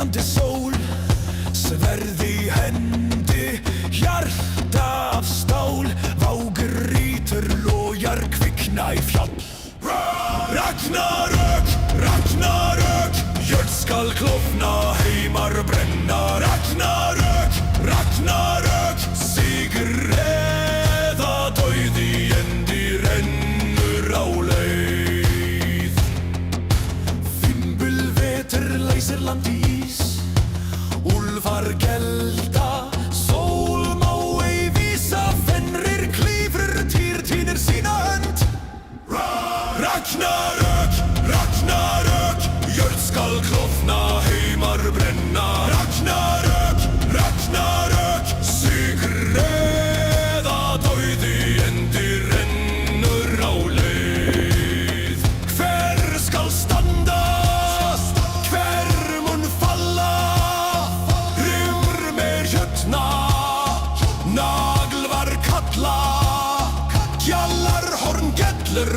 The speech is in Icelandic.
brennandi sól, sverð í hendi, hjarta af stál, vágur rítur, lojar kvikna í fjall. Ragnarök, Ragnarök, jörð skal klofna, heimar brenna. Ragnarök, Ragnarök, sigur eða dauði, endi rennur á leið. Fimbulvetur leysir land í ís, úlfar gelda, sól má ei vísa, fenrir klífur, týr tínir sína hönd. Ragnarök, Ragnarök, jörð skal klofna, heimar brenna. Ragnarök, Ragnarök, sigur eða dauði, endi rennur á leið. Hver skal standa, hver mun falla, rimr með jötna, naglvar kalla, gjallar horn gellur